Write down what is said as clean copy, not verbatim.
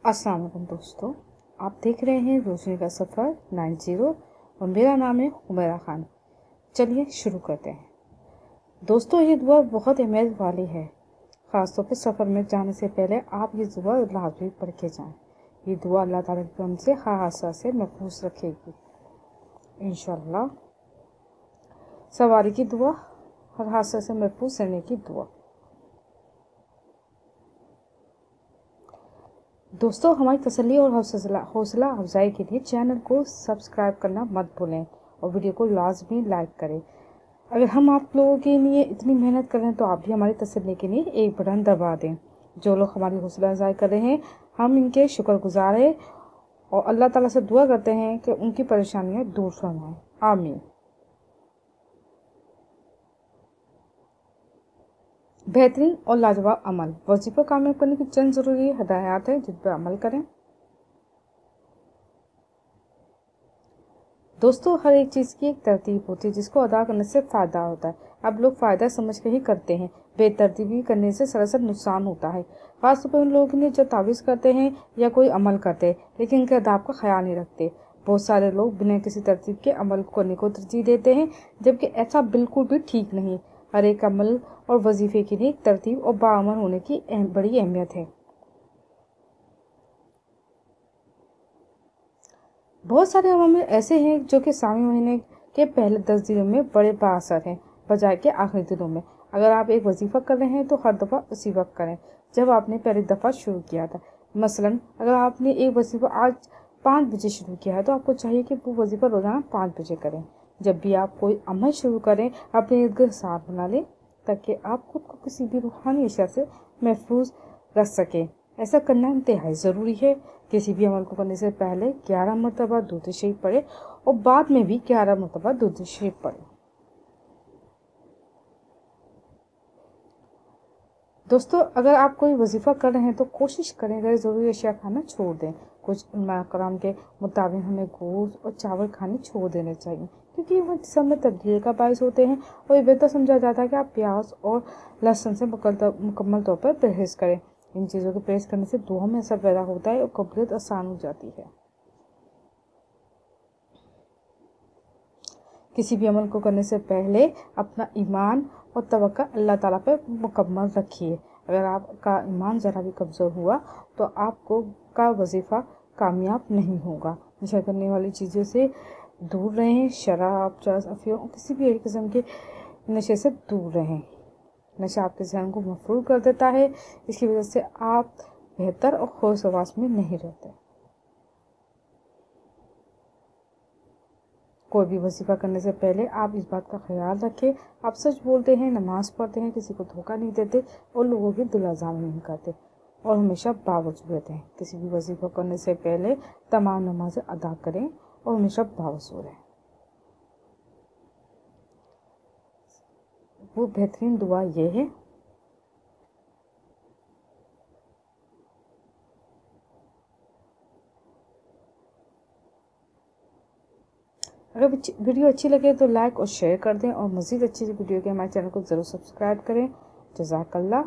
अस्सलाम वालेकुम दोस्तों, आप देख रहे हैं रोशनी का सफ़र 90 और मेरा नाम है हुमैरा खान। चलिए शुरू करते हैं। दोस्तों, ये दुआ बहुत अहमियत वाली है। ख़ासतौर पर सफ़र में जाने से पहले आप ये दुआ लाजमी पढ़ के जाएँ। ये दुआ अल्लाह ताला की करम से हर हादसा से महफूज रखेगी इंशाअल्लाह। सवारी की दुआ, हर हादसा से महफूज रहने की दुआ। दोस्तों, हमारी तसल्ली और हौसला अफजाई के लिए चैनल को सब्सक्राइब करना मत भूलें और वीडियो को लाजमी लाइक करें। अगर हम आप लोगों के लिए इतनी मेहनत कर रहे हैं तो आप भी हमारी तसल्ली के लिए एक बटन दबा दें। जो लोग हमारी हौसला अफजाई कर रहे हैं, हम इनके शुक्रगुजार हैं और अल्लाह ताला से दुआ करते हैं कि उनकी परेशानियाँ दूर फरमाएं। आमीन। बेहतरीन और लाजवाब अमल। वजीफा कामयाब करने की चंद ज़रूरी हदायत है जिन पर अमल करें। दोस्तों, हर एक चीज़ की एक तरतीब होती है जिसको अदा करने से फ़ायदा होता है। अब लोग फ़ायदा समझ के ही करते हैं। बेतरतीबी करने से सरासर नुकसान होता है। खासतौर पर उन लोगों के लिए जो तावीज़ करते हैं या कोई अमल करते हैं लेकिन इनके अदाब का ख्याल नहीं रखते। बहुत सारे लोग बिना किसी तरतीब के अमल करने को तरजीह देते हैं, जबकि ऐसा बिल्कुल भी ठीक नहीं। हर एक अमल और वजीफे के लिए तरतीब और बाअमल होने की बड़ी अहमियत है। बहुत सारे अमल ऐसे हैं जो कि सामी महीने के पहले 10 दिनों में बड़े बाअसर हैं बजाय के आखिरी दिनों में। अगर आप एक वजीफ़ा कर रहे हैं तो हर दफ़ा उसी वक्त करें जब आपने पहली दफ़ा शुरू किया था। मसलन अगर आपने एक वजीफ़ा आज 5 बजे शुरू किया है तो आपको चाहिए कि वो वजीफ़ा रोज़ाना 5 बजे करें। जब भी आप कोई अमल शुरू करें अपने इर्द गिर्द साथ बना लें ताकि आप खुद को किसी भी रूहानी अशिया से महफूज रख सकें। ऐसा करना इंतहाई ज़रूरी है। किसी भी अमल को करने से पहले 11 मरतबा दुरूद शरीफ पढ़े और बाद में भी 11 मरतबा दुरूद शरीफ पढ़े। दोस्तों, अगर आप कोई वजीफ़ा कर रहे हैं तो कोशिश करें गैर ज़रूरी अशिया खाना छोड़ दें। कुछ उलमा कराम के मुताबिक हमें गोश्त और चावल खाने छोड़ देने चाहिए क्योंकि वो जिस्म में तब्दीली का बायस होते हैं और ये बेहतर समझा जाता है कि आप प्याज और लहसुन से मुकम्मल तौर पर परहेज़ करें। इन चीज़ों के परहेज़ करने से दुआ में असर पैदा होता है और कबूलियत आसान हो जाती है। किसी भी अमल को करने से पहले अपना ईमान और तवक्कुल अल्लाह ताला पर मुकम्मल रखिए। अगर आपका ईमान ज़रा भी कमज़ोर हुआ तो आपको का वजीफ़ा कामयाब नहीं होगा। नशा करने वाली चीज़ों से दूर रहें। शराब, चरस, अफीम और किसी भी किस्म के नशे से दूर रहें। नशा आपके ज़हन को मफरूर कर देता है। इसकी वजह से आप बेहतर और खुश हवास में नहीं रहते। कोई भी वजीफ़ा करने से पहले आप इस बात का ख्याल रखें आप सच बोलते हैं, नमाज़ पढ़ते हैं, किसी को धोखा नहीं देते और लोगों की दिल आज़ारी नहीं करते और हमेशा बावजूद रहते हैं। किसी भी वजीफ़ा करने से पहले तमाम नमाज़ें अदा करें और हमेशा बावजूद रहें। वो बेहतरीन दुआ ये है। अगर वीडियो अच्छी लगे तो लाइक और शेयर कर दें और मज़ीद अच्छी वीडियो के हमारे चैनल को ज़रूर सब्सक्राइब करें। जज़ाकल्लाह।